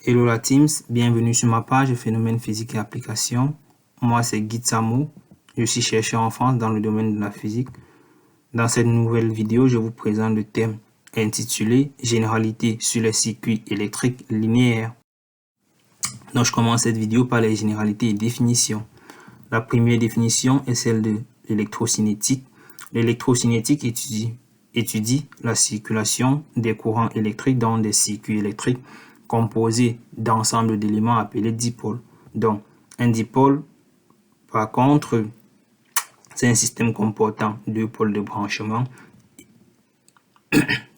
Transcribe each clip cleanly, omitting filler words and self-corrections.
Hello la Teams, bienvenue sur ma page Phénomènes physique et applications. Moi c'est Guy Samo, je suis chercheur en France dans le domaine de la physique. Dans cette nouvelle vidéo, je vous présente le thème intitulé Généralité sur les circuits électriques linéaires. Donc je commence cette vidéo par les généralités et définitions. La première définition est celle de l'électrocinétique. L'électrocinétique étudie la circulation des courants électriques dans des circuits électriques composés d'ensemble d'éléments appelés dipôles. Donc, un dipôle, par contre, c'est un système comportant deux pôles de branchement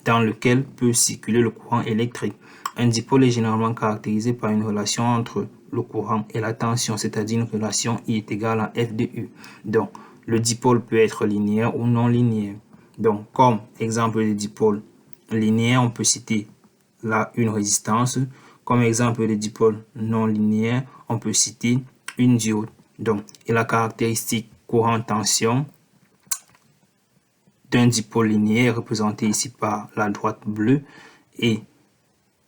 dans lequel peut circuler le courant électrique. Un dipôle est généralement caractérisé par une relation entre le courant et la tension, c'est-à-dire une relation I est égale à F de U. Donc, le dipôle peut être linéaire ou non linéaire. Donc, comme exemple de dipôle linéaire, on peut citer là une résistance. Comme exemple de dipôle non linéaire, on peut citer une diode. Donc, et la caractéristique courant-tension d'un dipôle linéaire représentée ici par la droite bleue et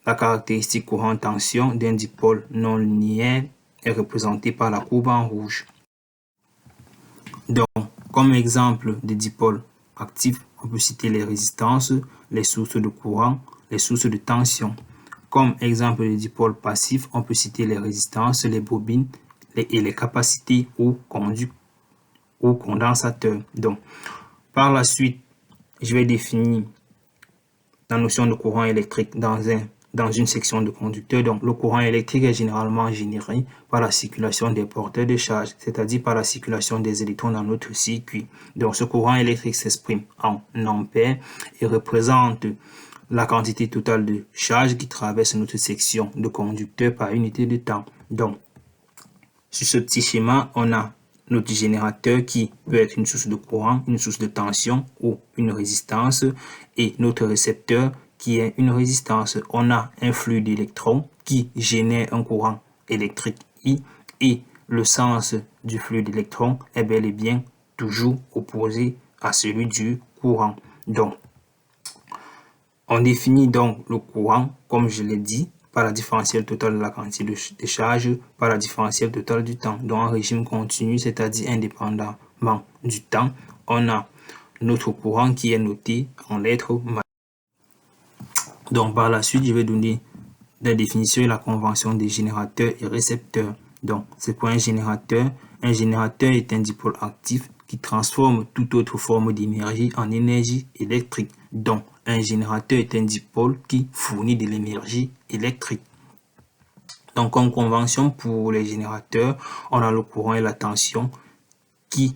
la caractéristique courant-tension d'un dipôle non linéaire est représentée par la courbe en rouge. Donc, comme exemple de dipôle actif, on peut citer les résistances, les sources de courant, les sources de tension. Comme exemple de dipôle passif, on peut citer les résistances, les bobines et les capacités ou condensateurs. Donc, par la suite, je vais définir la notion de courant électrique dans une section de conducteurs. Donc, le courant électrique est généralement généré par la circulation des porteurs de charge, c'est-à-dire par la circulation des électrons dans notre circuit. Donc, ce courant électrique s'exprime en ampères et représente la quantité totale de charge qui traverse notre section de conducteurs par unité de temps. Donc, sur ce petit schéma, on a notre générateur qui peut être une source de courant, une source de tension ou une résistance, et notre récepteur qui est une résistance. On a un flux d'électrons qui génère un courant électrique I, et le sens du flux d'électrons est bel et bien toujours opposé à celui du courant. Donc, on définit donc le courant, comme je l'ai dit, par la différentielle totale de la quantité de charge par la différentielle totale du temps. Donc, en régime continu, c'est-à-dire indépendamment du temps, on a notre courant qui est noté en lettres majeures. Donc, par la suite, je vais donner la définition et la convention des générateurs et récepteurs. Donc, c'est quoi un générateur? Un générateur est un dipôle actif qui transforme toute autre forme d'énergie en énergie électrique. Donc, un générateur est un dipôle qui fournit de l'énergie électrique. Donc, comme convention pour les générateurs, on a le courant et la tension qui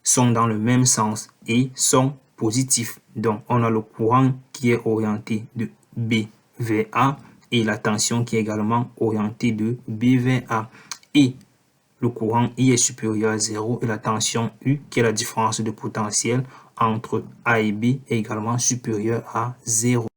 sont dans le même sens et sont positifs. Donc, on a le courant qui est orienté de B vers A et la tension qui est également orientée de B vers A. Et le courant I est supérieur à 0 et la tension U, qui est la différence de potentiel entre A et B, est également supérieure à 0.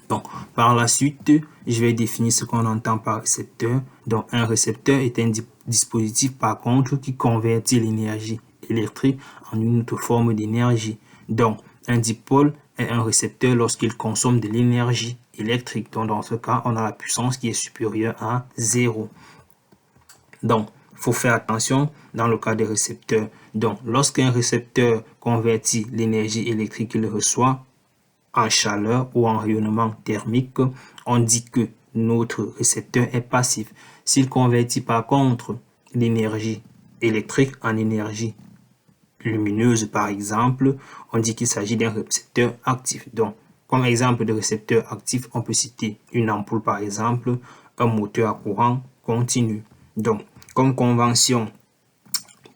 Donc, par la suite, je vais définir ce qu'on entend par récepteur. Donc, un récepteur est un dispositif, par contre, qui convertit l'énergie électrique en une autre forme d'énergie. Donc, un dipôle est un récepteur lorsqu'il consomme de l'énergie électrique. Donc, dans ce cas, on a la puissance qui est supérieure à 0. Donc, il faut faire attention dans le cas des récepteurs. Donc, lorsqu'un récepteur convertit l'énergie électrique qu'il reçoit en chaleur ou en rayonnement thermique, on dit que notre récepteur est passif. S'il convertit par contre l'énergie électrique en énergie lumineuse, par exemple, on dit qu'il s'agit d'un récepteur actif. Donc, comme exemple de récepteur actif, on peut citer une ampoule, par exemple, un moteur à courant continu. Donc, comme convention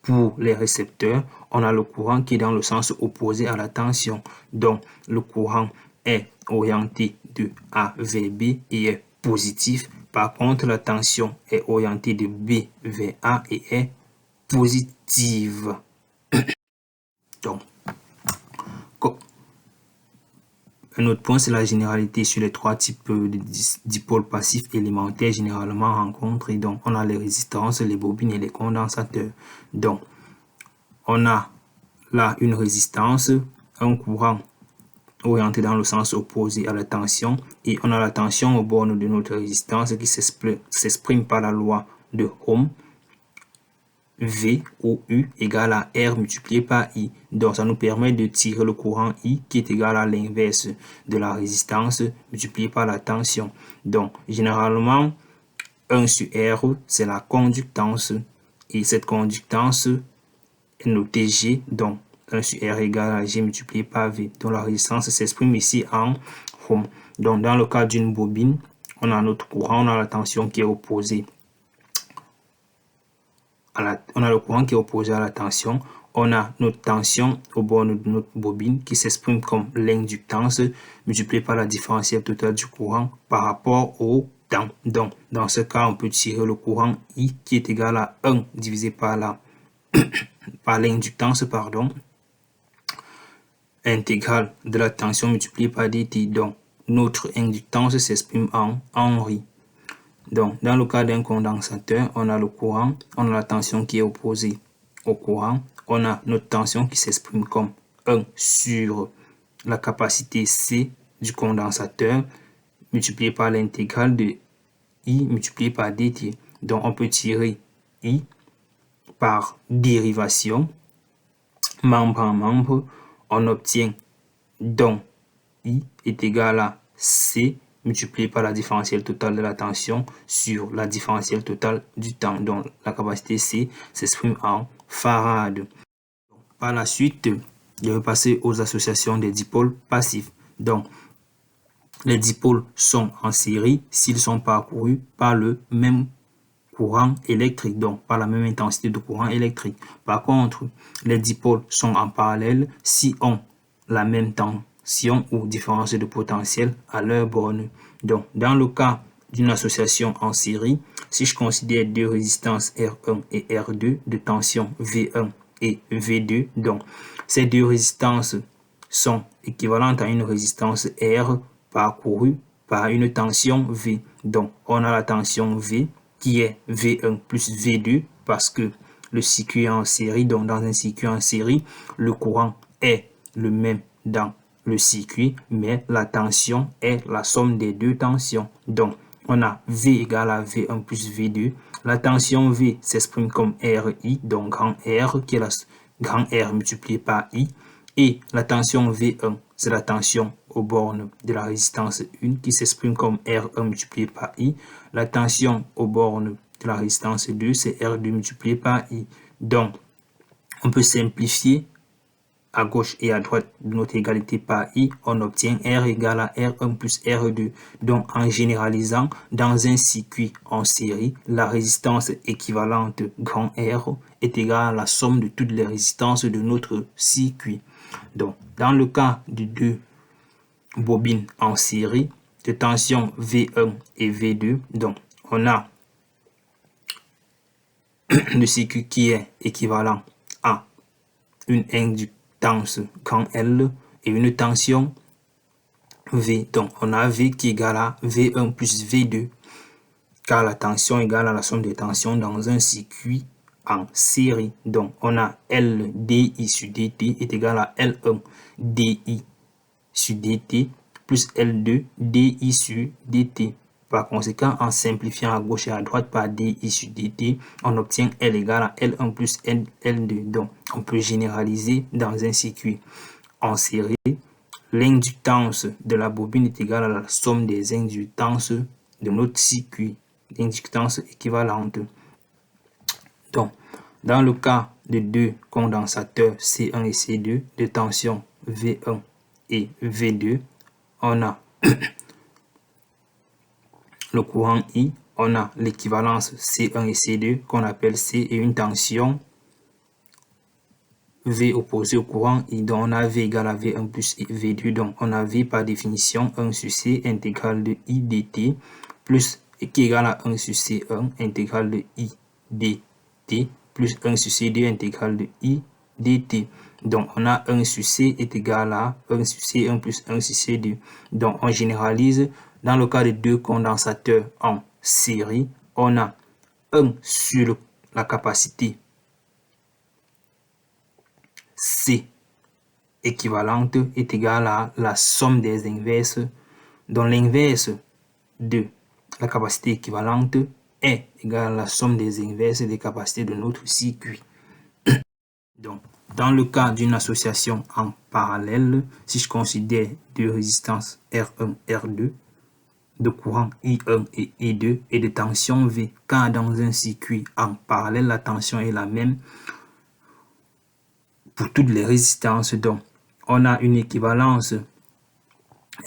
pour les récepteurs, on a le courant qui est dans le sens opposé à la tension. Donc, le courant est orienté de A vers B et est positif. Par contre, la tension est orientée de B vers A et est positive. Donc, un autre point, c'est la généralité sur les trois types de dipôles passifs élémentaires généralement rencontrés. Donc, on a les résistances, les bobines et les condensateurs. Donc, on a là une résistance, un courant orientée dans le sens opposé à la tension, et on a la tension aux bornes de notre résistance qui s'exprime par la loi de Ohm, V ou U égale à R multiplié par I. Donc, ça nous permet de tirer le courant I qui est égal à l'inverse de la résistance multiplié par la tension. Donc, généralement, 1 sur R, c'est la conductance. Et cette conductance est notée G. Donc, 1 sur R égale à G multiplié par V. Donc, la résistance s'exprime ici en Ohm. Donc, dans le cas d'une bobine, on a notre courant, on a la tension qui est opposée. On a le courant qui est opposé à la tension. On a notre tension au bord de notre bobine qui s'exprime comme l'inductance multipliée par la différentielle totale du courant par rapport au temps. Donc, dans ce cas, on peut tirer le courant I qui est égal à 1 divisé par l'inductance, intégrale de la tension multipliée par dt. Donc, notre inductance s'exprime en Henri. Donc, dans le cas d'un condensateur, on a le courant, on a la tension qui est opposée au courant, on a notre tension qui s'exprime comme 1 sur la capacité C du condensateur multiplié par l'intégrale de I multiplié par dt. Donc, on peut tirer I par dérivation, membre en membre, on obtient donc I est égal à C multiplié par la différentielle totale de la tension sur la différentielle totale du temps. Donc, la capacité C s'exprime en farad. Par la suite, je vais passer aux associations des dipôles passifs. Donc, les dipôles sont en série s'ils sont parcourus par le même courant électrique, donc par la même intensité de courant électrique. Par contre, les dipôles sont en parallèle si on la même tension ou différence de potentiel à leur borne. Donc, dans le cas d'une association en série, si je considère deux résistances R1 et R2 de tension V1 et V2, donc ces deux résistances sont équivalentes à une résistance R parcourue par une tension V. Donc, on a la tension V qui est V1 plus V2 parce que le circuit est en série. Donc, dans un circuit en série, le courant est le même dans le circuit, mais la tension est la somme des deux tensions. Donc, on a V égale à V1 plus V2. La tension V s'exprime comme RI, donc grand R, qui est la grand R multiplié par I. Et la tension V1, c'est la tension aux bornes de la résistance 1 qui s'exprime comme R1 multiplié par I. La tension aux bornes de la résistance 2, c'est R2 multiplié par I. Donc, on peut simplifier à gauche et à droite de notre égalité par I, on obtient R égale à R1 plus R2. Donc, en généralisant, dans un circuit en série, la résistance équivalente grand R est égale à la somme de toutes les résistances de notre circuit. Donc, dans le cas de deux bobines en série de tension V1 et V2, donc on a le circuit qui est équivalent à une inductance grand L et une tension V. Donc, on a V qui est égal à V1 plus V2, car la tension égale à la somme des tensions dans un circuit en série. Donc, on a L dI sur dt est égal à L1 dI sur dt plus L2 dI sur dt. Par conséquent, en simplifiant à gauche et à droite par dI sur dt, on obtient L égale à L1 plus L2. Donc, on peut généraliser dans un circuit en série. L'inductance de la bobine est égale à la somme des inductances de notre circuit. L'inductance équivalente. Donc, dans le cas de deux condensateurs C1 et C2 de tension V1 et V2, on a le courant I, on a l'équivalence C1 et C2 qu'on appelle C et une tension V opposé au courant I. Donc, on a V égale à V1 plus V2. Donc, on a V par définition 1 sur C intégrale de I dt plus qui est égal à 1 sur C1 intégrale de I dt plus 1 sur C2 intégrale de I dt. Donc, on a 1 sur C est égal à 1 sur C1 plus 1 sur C2. Donc, on généralise. Dans le cas de deux condensateurs en série, on a 1 sur la capacité C équivalente est égale à la somme des inverses, dont l'inverse de la capacité équivalente est égale à la somme des inverses des capacités de notre circuit. Donc, dans le cas d'une association en parallèle, si je considère deux résistances R1, R2, de courant I1 et I2 et de tension V, car dans un circuit en parallèle, la tension est la même pour toutes les résistances. Donc, on a une équivalence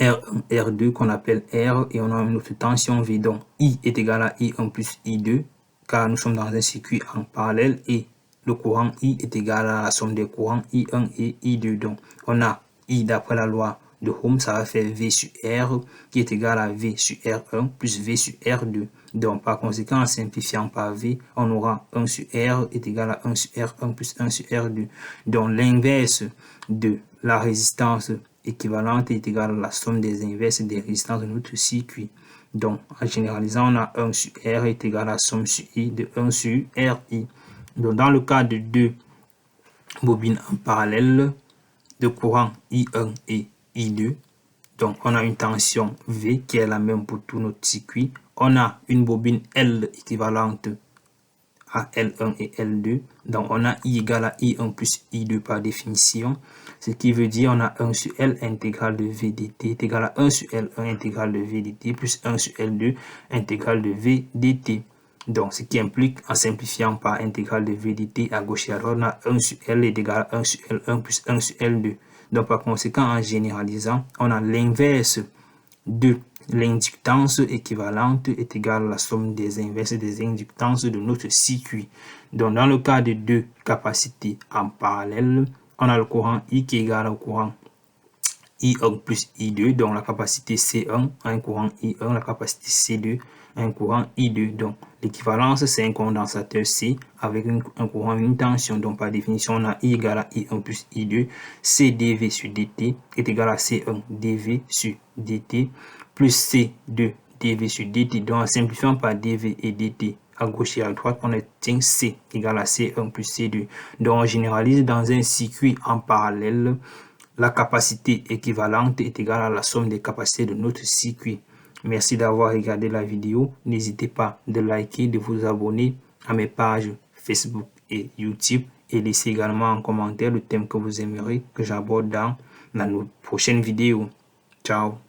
R1, R2 qu'on appelle R et on a une autre tension V. Donc, I est égal à I1 plus I2, car nous sommes dans un circuit en parallèle et le courant I est égal à la somme des courants I1 et I2. Donc, on a I d'après la loi de Ohm, ça va faire V sur R qui est égal à V sur R1 plus V sur R2. Donc, par conséquent, en simplifiant par V, on aura 1 sur R est égal à 1 sur R1 plus 1 sur R2. Donc, l'inverse de la résistance équivalente est égale à la somme des inverses des résistances de notre circuit. Donc, en généralisant, on a 1 sur R est égal à la somme sur I de 1 sur RI. Donc, dans le cas de deux bobines en parallèle de courant I1 et I2, donc on a une tension V qui est la même pour tout notre circuit. On a une bobine L équivalente à L1 et L2. Donc on a I égale à I1 plus I2 par définition. Ce qui veut dire on a 1 sur L intégrale de V dt est égal à 1 sur L1 intégrale de V dt plus 1 sur L2 intégrale de V dt. Donc, ce qui implique, en simplifiant par intégrale de V dt à gauche et à droite, on a 1 sur L est égal à 1 sur L1 plus 1 sur L2. Donc, par conséquent, en généralisant, on a l'inverse de l'inductance équivalente est égale à la somme des inverses des inductances de notre circuit. Donc, dans le cas de deux capacités en parallèle, on a le courant I qui est égal au courant I1 plus I2, donc la capacité C1 a un courant I1, la capacité C2 a un courant I2. Donc, l'équivalence, c'est un condensateur C avec un courant, une tension. Donc, par définition, on a I égale à I1 plus I2, C dV sur dt est égal à C1 dV sur dt plus C2 dV sur dt. Donc, en simplifiant par dV et dt à gauche et à droite, on obtient C égale à C1 plus C2. Donc, on généralise dans un circuit en parallèle. La capacité équivalente est égale à la somme des capacités de notre circuit. Merci d'avoir regardé la vidéo. N'hésitez pas de liker, de vous abonner à mes pages Facebook et YouTube et laissez également en commentaire le thème que vous aimeriez que j'aborde dans la prochaine vidéo. Ciao.